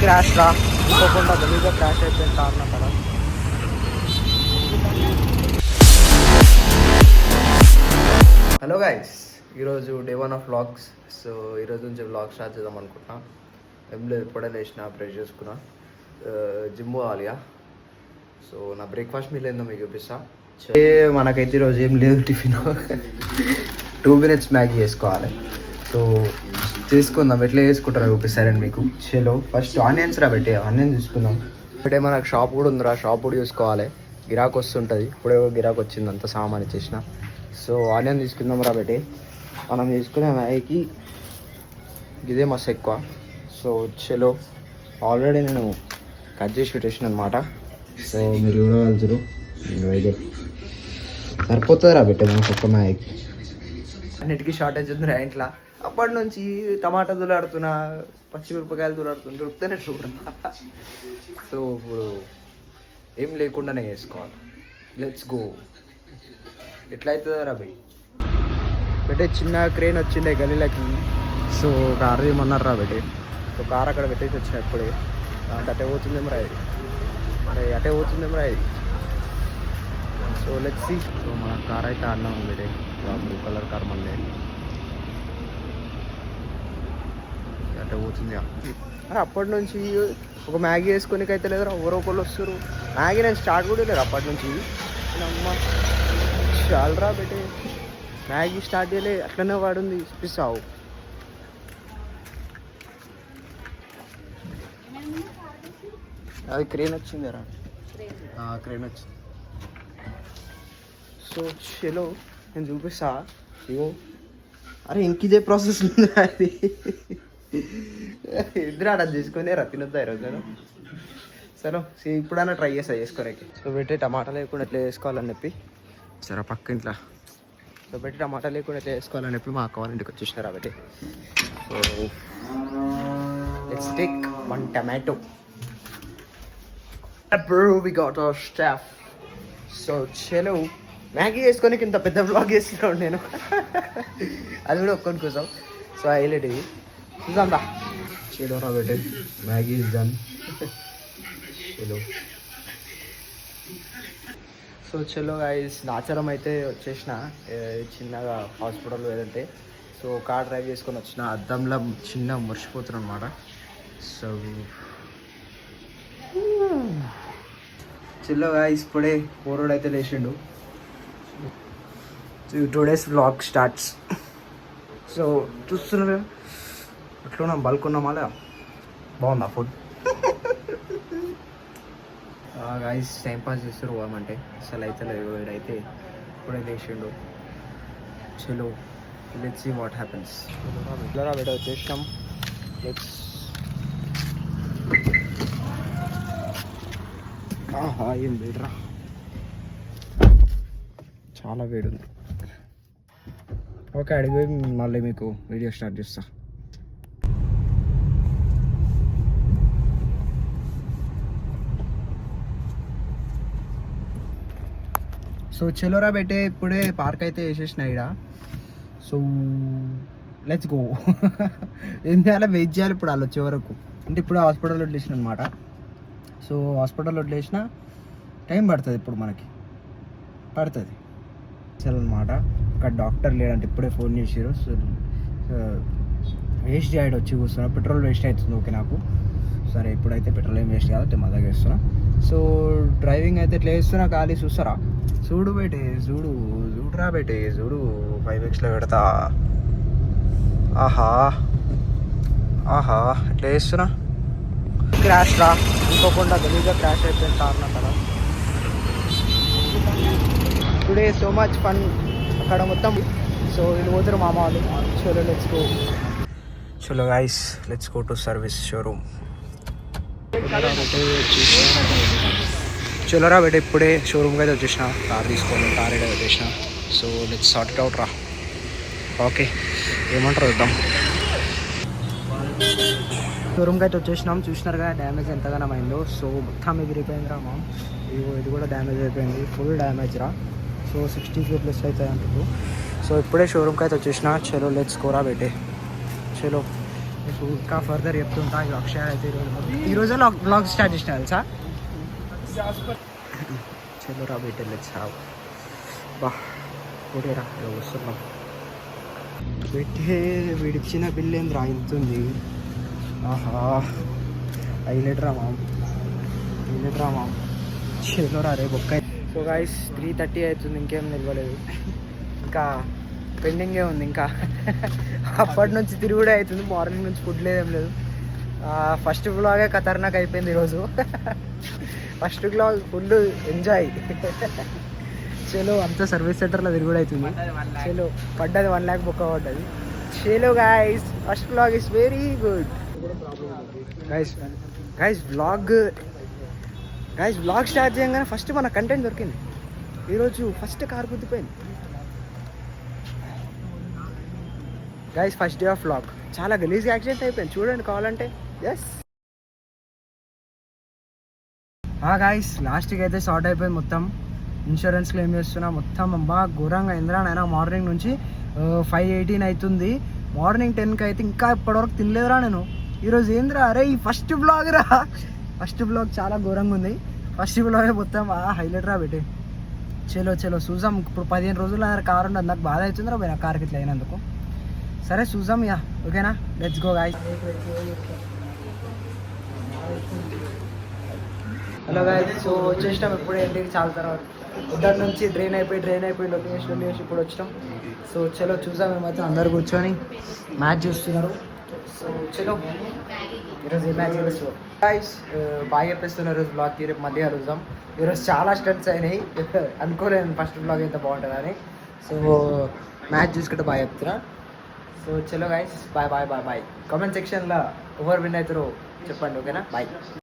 Crash రా అనుకోకుండా గలీగా crash అయిపోయింది కారణం కదా. హలో గైస్, ఈరోజు డే 1 ఆఫ్ వ్లాగ్స్. సో ఈరోజు నుంచి వ్లాగ్ స్టార్ట్ చేద్దాం అనుకుంటున్నా. ఏం లేదు, ఇప్పుడే లేచిన, బ్రష్ చేసుకున్నా, జిమ్ పోవాలిగా. సో నా బ్రేక్ఫాస్ట్ మీల్ ఏందో మీకు చూపిస్తా. మనకైతే ఈరోజు ఏం లేదు టిఫిన్. 2 minutes మ్యాగీ చేసుకోవాలి. సో చేసుకుందాం, ఎట్లా చేసుకుంటారో చూపిస్తారండి మీకు. చలో ఫస్ట్ ఆనియన్స్ రా పెట్టి ఆనియన్స్ తీసుకుందాం. అంటే మనకు షాప్ కూడా ఉందిరా, షాప్ కూడా చూసుకోవాలి. గిరాకు వస్తుంటుంది, ఇప్పుడే గిరాకు వచ్చింది, అంత సామాన్ ఇచ్చేసిన. సో ఆనియన్ తీసుకుందాం రా పెట్టి. మనం తీసుకునే మ్యాగీకి ఇదే మస్తు ఎక్కువ. సో చలో ఆల్రెడీ నేను కట్ చేసి పెట్టేసిన అనమాట. సో మీరు చూడగలుగుతారు, ఇదే సరిపోతుంది రా పెట్టే మనకు ఒక్క మ్యాగీకి. అన్నిటికీ షార్టేజ్ ఉంది రా ఇంట్లో. అప్పటి నుంచి టమాటా దులాడుతున్నా, పచ్చిమిరపకాయలు దులాడుతున్నా, దొరుకుతూనే చూడరా. సో ఇప్పుడు ఏం లేకుండానే వేసుకోవాలి. Let's go. ఎట్లా అవుతుందా రా భయ్. పెట్టే చిన్న క్రేన్ వచ్చిండే గలీలకి. సో కార్ ఏమన్నారు రా పెట్టి. సో కార్ అక్కడ పెట్టేసి వచ్చిన ఇప్పుడే. అంటే అటే పోతుందేమో రా ఇది, మరి అటే పోతుందేమో రా ఇది. So let's see. సో మన కార్ అయితే అన్నం ఉంది, బ్లూ కలర్ కార్ మళ్ళీ అటే పోతుంది. అరే అప్పటి నుంచి ఒక మ్యాగీ వేసుకొనికి అయితే లేదురా, ఎవరో ఒకళ్ళు వస్తారు. మ్యాగీ నేను స్టార్ట్ కూడా లేదు అప్పటి నుంచి. అమ్మ చాలరా పెట్టి మ్యాగీ స్టార్ట్ చేయలే, అట్లనే వాడుంది ఇప్పిస్తావు. అది క్రేన్ వచ్చిందిరా, క్రేన్ వచ్చింది. సో చలో నేను చూపిస్తా. ఇగో అరే ఇంకిదే ప్రాసెస్ ఉంది అది. ఇద్దరు ఆడ తీసుకొని రా తినొద్దా ఈరోజు. సరే ఇప్పుడైనా ట్రై చేస్తా చేసుకోనికి. సో పెట్టి టమాటా లేకుండా ఎట్లా వేసుకోవాలని చెప్పి, సరే పక్క ఇంట్లో సో పెట్టి టమాటా లేకుండా ఎట్లా వేసుకోవాలని చెప్పి మా అక్క వాళ్ళ ఇంటికి వచ్చేసినారు కాబట్టి. So let's take 1 tomato. We got our stuff. So చలో మ్యాగీ వేసుకొని ఇంత పెద్ద బ్లాగ్ వేస్తున్నాడు నేను. అది కూడా ఒక్కని కోసం. సో హైలైట్ ఇది చూద్దాం రా. చలో రా బెటే, మ్యాగీ ఇస్ డన్. చలో సో చలో గైస్, నాచారం అయితే వచ్చేసిన. చిన్నగా హాస్పిటల్ ఏదంటే సో కార్ డ్రైవ్ చేసుకొని వచ్చిన. అద్దంలో చిన్న మురిసిపోతున్నాను అనమాట. సో చలో గైస్, ఇప్పుడే పోరోడు అయితే లేచిండు. Today's vlog starts. సో చూస్తున్నారు అట్లా బల్క్ ఉన్నామా, బాగుందా ఫుడ్. గైస్ టైం పాస్ చేస్తారు పోదామంటే అసలు అయితే లేదు. వీడైతే ఇప్పుడే లేచిండు. చలో లెట్స్ సీ వాట్ హ్యాపెన్స్. ఇట్లా వీడియో వచ్చేసినాం. లెట్స్ ఏం వేడిరా, చాలా వేడి ఉంది. ఓకే అడిగి మళ్ళీ మీకు వీడియో స్టార్ట్ చేస్తా. సో చలోరా బెట్టే, ఇప్పుడే పార్క్ అయితే వేసేసిన ఇక్కడ. So let's go. ఏం చేయాలి, వెయిట్ చేయాలి ఇప్పుడు వాళ్ళు వచ్చే వరకు. అంటే ఇప్పుడు హాస్పిటల్లో వదిలేసిన అనమాట. సో హాస్పిటల్లో వదిలేసిన టైం పడుతుంది, ఇప్పుడు మనకి పడుతుంది చలో అనమాట. ఇక్కడ డాక్టర్ లేడంటే ఇప్పుడే ఫోన్ చేసారు. సో వేస్ట్ చేయడం వచ్చి కూర్చున్నా. పెట్రోల్ వేస్ట్ అవుతుంది ఓకే నాకు. సరే ఇప్పుడైతే పెట్రోల్ ఏం వేస్ట్ కాదు, మజాగా వేస్తున్నా. సో డ్రైవింగ్ అయితే ఇట్లా వేస్తున్నా, ఖాళీ చూస్తారా. చూడు బేటే, చూడురా బేటే, చూడు 5xలో పెడతా. ఆహా ఆహా ఇట్లా వేస్తున్నా. క్రాష్ రా అనుకోకుండా గలీగా క్రాష్ అయిపోయింది కారణం కదా. టుడే సో మచ్ ఫన్ అక్కడ మొత్తం. సో వీళ్ళు పోతారు మామ వాళ్ళు. చలో లెట్స్ గో. చలో guys let's go to service showroom. చలోరా బేట, ఇప్పుడే షోరూమ్కి అయితే వచ్చేసిన. కార్ తీసుకోండి, కార్ అయితే వచ్చేసిన. So let's sort it out రా. ఓకే ఏమంటారు చూద్దాం. షోరూమ్కి అయితే వచ్చేసినాం. చూసినారు కదా డ్యామేజ్ ఎంతగానో అయిందో. సో మొత్తం ఎగిరిపోయింది రా మామ్. ఇది కూడా డ్యామేజ్ అయిపోయింది, ఫుల్ డ్యామేజ్ రా. సో 60K ప్లస్ అవుతాయి అంటారు. సో ఇప్పుడే షోరూమ్కి అయితే వచ్చేసిన. చలో లెట్స్ కోరా బేటే. చలో ఇంకా ఫర్దర్ చెప్తుంటా. ఈ అక్షయ్ అయితే ఈరోజు బ్లాగ్ స్టార్ట్ చేసిన తెలుసా. చలో రా బయట వెళ్ళొచ్చా బా కూడేరా వస్తున్నాం. పెట్టే విడిచిన బిల్లు ఏం రాయింతుంది. ఆహా హైలైట్ రా మామ్. చలో రా రేపు ఒక్క. సో గైస్ 3:30 అవుతుంది, ఇంకేం నిలవలేదు, ఇంకా పెండింగే ఉంది. ఇంకా అప్పటి నుంచి తిరుగుడే అవుతుంది, మార్నింగ్ నుంచి ఫుడ్ లేదేం లేదు. ఫస్ట్ బ్లాగే ఖతర్నాక్ అయిపోయింది ఈరోజు. First blog full enjoy. చలో అంతా సర్వీస్ సెంటర్లో తిరుగుడు అవుతుంది. చలో పడ్డది 1 lakh బుక్ పడ్డది. చలో guys first blog is very good. Guys blog start చేయగానే ఫస్ట్ మన కంటెంట్ దొరికింది. ఈరోజు ఫస్ట్ కార్ గుద్దిపోయింది. Guys first day of vlog చాలా గలీజ్ యాక్సిడెంట్ అయిపోయింది, చూడండి కావాలంటే. ఎస్ గాయస్ లాస్ట్కి అయితే షార్ట్ అయిపోయింది మొత్తం. ఇన్సూరెన్స్ క్లెయిమ్ చేస్తున్నా మొత్తం. బాగా ఘోరంగా ఇంద్రానైనా మార్నింగ్ నుంచి 5:18 అవుతుంది. మార్నింగ్ 10కి అయితే ఇంకా ఇప్పటివరకు తినలేదురా నేను. ఈరోజు ఏందిరా అరే ఈ ఫస్ట్ బ్లాగ్ రా. ఫస్ట్ బ్లాగ్ చాలా ఘోరంగా ఉంది. ఫస్ట్ బ్లాగ్ మొత్తం హైలైట్ రా పెట్టి. చలో చూసాం. ఇప్పుడు 15 రోజులు కారు ఉండదు, నాకు బాధ అవుతుందిరా పోయిన కార్కి ఇట్లా అయినందుకు. సరే చూసాం యా, ఓకేనా, let's go guys. Hello guys, so వచ్చేసినాం ఇప్పుడే ఇంటికి చాలా తర్వాత. ఉద్దరి నుంచి డ్రైన్ అయిపోయి లొకేషన్ ఇప్పుడు వచ్చినాం. సో చలో చూసాం. మేమైతే అందరు కూర్చొని మ్యాచ్ చూస్తున్నారు. సో చలో ఈరోజు ఏ మ్యాచ్ చూస్తూ గాయ్స్ బాగా చెప్పేస్తున్నారు. ఈరోజు బ్లాగ్ రేపు మధ్య కలుద్దాం. ఈరోజు చాలా స్టంట్స్ అయినాయి, అనుకోలేను ఫస్ట్ బ్లాగ్ అయితే బాగుంటుందని. సో మ్యాచ్ చూసుకుంటే బాగా చెప్తున్నా. సో చలో గైస్ బాయ్. కామెంట్ సెక్షన్లో ఎవరు విన్ అవుతారో చెప్పండి, ఓకేనా, బాయ్.